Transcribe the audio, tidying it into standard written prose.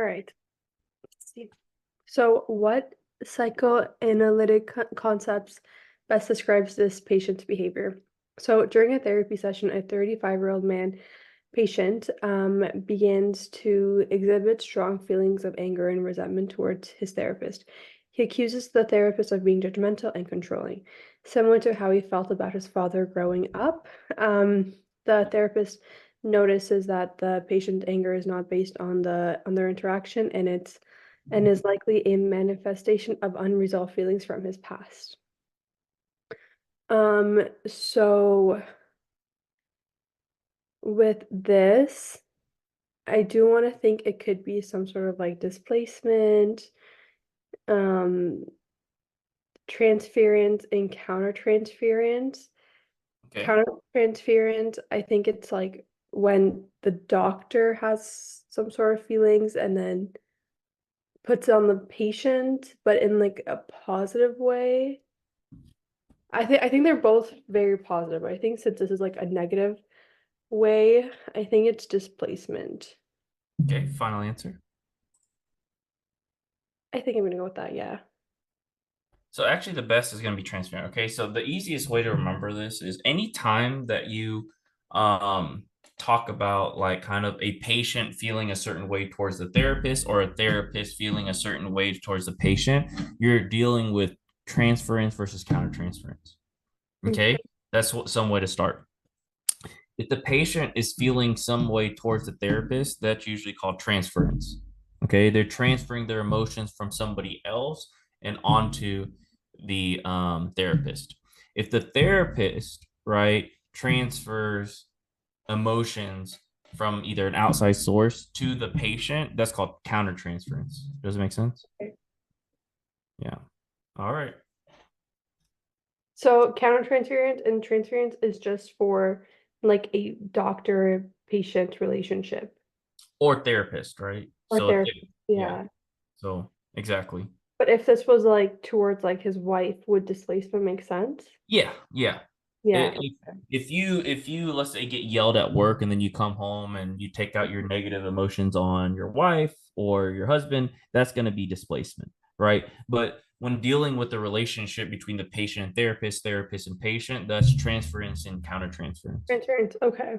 All right. Let's see. So, what psychoanalytic concepts best describes this patient's behavior? So, during a therapy session, a 35-year-old man patient begins to exhibit strong feelings of anger and resentment towards his therapist. He accuses the therapist of being judgmental and controlling, similar to how he felt about his father growing up. The therapist notices that the patient's anger is not based on their interaction, and is likely a manifestation of unresolved feelings from his past. So with this, I do want to think it could be some sort of like displacement, um, transference and countertransference. Okay. Countertransference, I think it's like when the doctor has some sort of feelings and then puts it on the patient, but in like a positive way. I think they're both very positive. I think since this is like a negative way, I think it's displacement. Okay. Final answer. I think I'm gonna go with that, yeah. So actually the best is going to be transparent. Okay. So the easiest way to remember this is any time that you um talk about like kind of a patient feeling a certain way towards the therapist or a therapist feeling a certain way towards the patient, you're dealing with transference versus countertransference. Okay. Okay. That's some way to start. If the patient is feeling some way towards the therapist, that's usually called transference. Okay. They're transferring their emotions from somebody else and onto the therapist. If the therapist, right, transfers emotions from either an outside source to the patient, that's called countertransference. Does it make sense? Okay. Yeah. All right. So countertransference and transference is just for like a doctor-patient relationship Or therapist, right? or So, therapist. yeah. Yeah. So, exactly. But if this was like towards like his wife, would displacement make sense? Yeah. Yeah. Yeah. If Okay. if you let's say get yelled at work and then you come home and you take out your negative emotions on your wife or your husband, that's going to be displacement, right? But when dealing with the relationship between the patient and therapist, therapist and patient, that's transference and countertransference. Transference. Okay.